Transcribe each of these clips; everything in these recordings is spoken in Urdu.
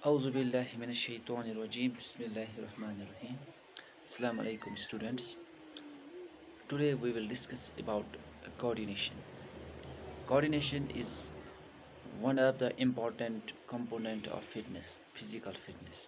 أعوذ بالله من الشيطان الرجيم بسم الله الرحمن الرحيم. Assalamu alaikum students. Today we will discuss about coordination. Coordination is one of the important component of fitness, physical fitness.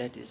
that is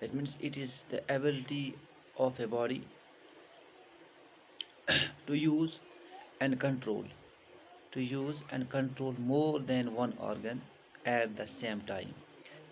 that means it is the ability of a body to use and control more than one organ at the same time.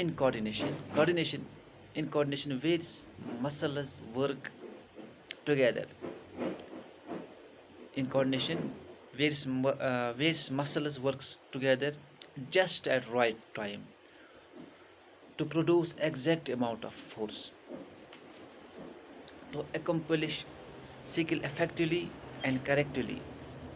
in coordination various muscles work together. In coordination various muscles works together just at right time to produce exact amount of force to accomplish skill effectively and correctly.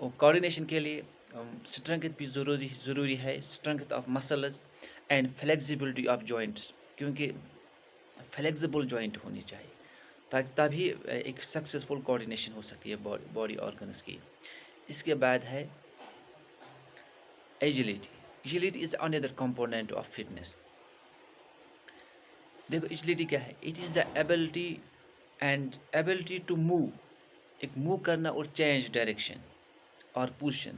اور کوآرڈینیشن کے لیے اسٹرنگتھ بھی ضروری ہے، strength of muscles and flexibility of joints, کیونکہ فلیکزیبل جوائنٹ ہونی چاہیے تاکہ تبھی ایک سکسیزفل کوآرڈینیشن ہو سکتی ہے باڈی آرگنس کی۔ اس کے بعد ہے agility. Agility is under component of fitness. دیکھو ایجیلٹی کیا ہے؟ It is the ability to move, ایک موو کرنا اور چینج ڈائریکشن اور پوزیشن،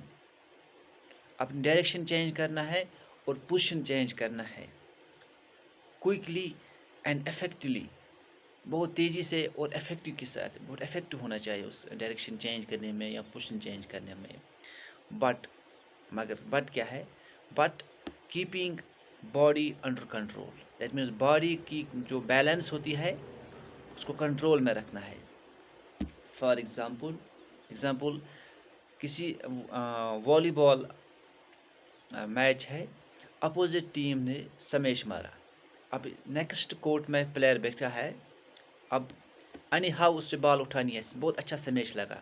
اپنی ڈائریکشن چینج کرنا ہے اور پوزیشن چینج کرنا ہے کوئکلی اینڈ افیکٹولی، بہت تیزی سے اور افیکٹو کے ساتھ، بہت افیکٹو ہونا چاہیے اس ڈائریکشن چینج کرنے میں یا پوزیشن چینج کرنے میں۔ بٹ کیا ہے؟ But keeping body under control, that means body کی جو بیلنس ہوتی ہے اس کو کنٹرول میں رکھنا ہے۔ فار ایگزامپل کسی والی بال میچ ہے، اپوزٹ ٹیم نے سمیش مارا، اب نیکسٹ کورٹ میں پلیئر بیٹھا ہے، اب اینی ہاؤ اس سے بال اٹھانی ہے، بہت اچھا سمیش لگا،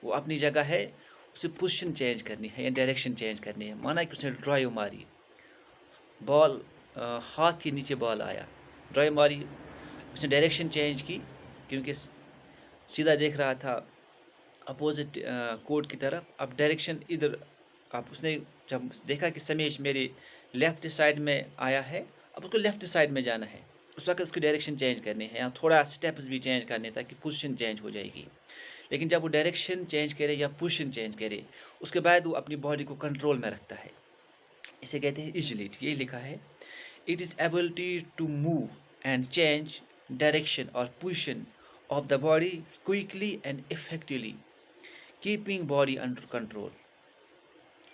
وہ اپنی جگہ ہے، اسے پوزیشن چینج کرنی ہے یا ڈائریکشن چینج کرنی ہے۔ مانا کہ اس نے ڈرائیو ماری، بال ہاتھ کے نیچے بال آیا، ڈرائیو ماری، اس نے ڈائریکشن چینج کی کیونکہ سیدھا دیکھ رہا تھا اپوزٹ کورٹ کی طرف، اب ڈائریکشن ادھر، اب اس نے جب دیکھا کہ سمیش میری لیفٹ سائڈ میں آیا ہے، اب اس کو لیفٹ سائڈ میں جانا ہے، اس وقت اس کی ڈائریکشن چینج کرنی ہے یا تھوڑا سٹیپس بھی چینج کرنے تاکہ پوزیشن چینج ہو جائے گی۔ لیکن جب وہ ڈائریکشن چینج کرے یا پوزیشن چینج کرے، اس کے بعد وہ اپنی باڈی کو کنٹرول میں رکھتا ہے، اسے کہتے ہیں ایجیلٹی۔ یہ لکھا ہے it is ability to move and change direction اور position of the body quickly and effectively, keeping body under control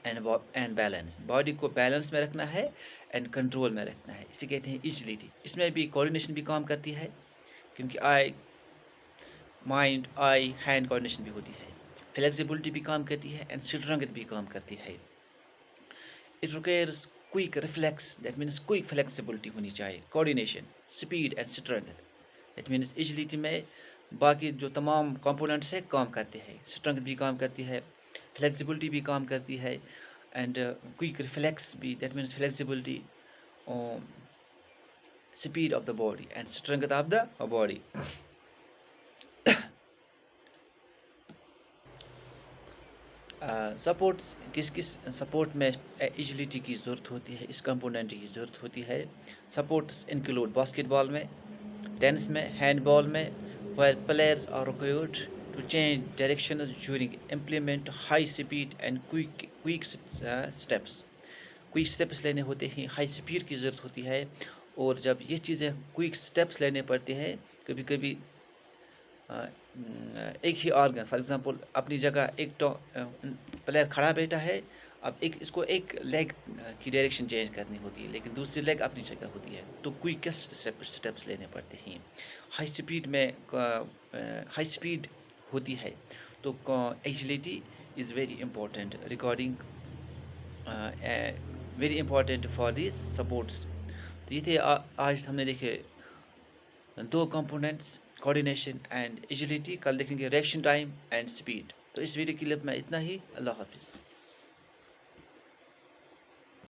and balance, body کو بیلنس میں رکھنا ہے اینڈ کنٹرول میں رکھنا ہے، اسے کہتے ہیں ایجیلٹی۔ اس میں بھی کوآرڈینیشن بھی کام کرتی ہے کیونکہ مائنڈ آئی ہینڈ کوآرڈینیشن بھی ہوتی ہے، فلیکسیبلٹی بھی کام کرتی ہے اینڈ اسٹرنگتھ بھی کام کرتی ہے۔ It requires quick reflex, that means quick flexibility ہونی چاہیے، coordination, speed and strength, that means agility میں باقی جو تمام کمپوننٹس ہیں کام کرتے ہیں، اسٹرنگتھ بھی کام کرتی ہے، فلیکسیبلٹی بھی کام کرتی ہے اینڈ کوئک ریفلیکس بھی، that means flexibility, speed of the body and strength of the body. Sports, کس سپورٹ میں ایجیلٹی کی ضرورت ہوتی ہے، اس کمپوننٹ کی ضرورت ہوتی ہے؟ سپورٹس انکلوڈ باسکٹ بال میں، ٹینس میں، ہینڈ بال میں، where players are required to change directions during implement high speed and quick steps لینے ہوتے ہیں، ہائی اسپیڈ کی ضرورت ہوتی ہے، اور جب یہ چیزیں کوئک اسٹیپس لینے پڑتے ہیں، کبھی کبھی ایک ہی آرگن، فار ایگزامپل اپنی جگہ ایک پلیئر کھڑا بیٹھا ہے، اب اس کو ایک لیگ کی ڈائریکشن چینج کرنی ہوتی ہے لیکن دوسری لیگ اپنی جگہ ہوتی ہے، تو کوئکسٹ اسٹیپس لینے پڑتے ہیں۔ ہائی اسپیڈ ہوتی ہے تو agility is very important very important for these sports. تو یہ تھے آج ہم نے دیکھے دو کمپوننٹس، کوآرڈینیشن اینڈ ایجیلٹی، کل دیکھیں گے ریئیکشن ٹائم اینڈ اسپیڈ۔ تو اس ویڈیو کلپ میں اتنا ہی، اللہ حافظ۔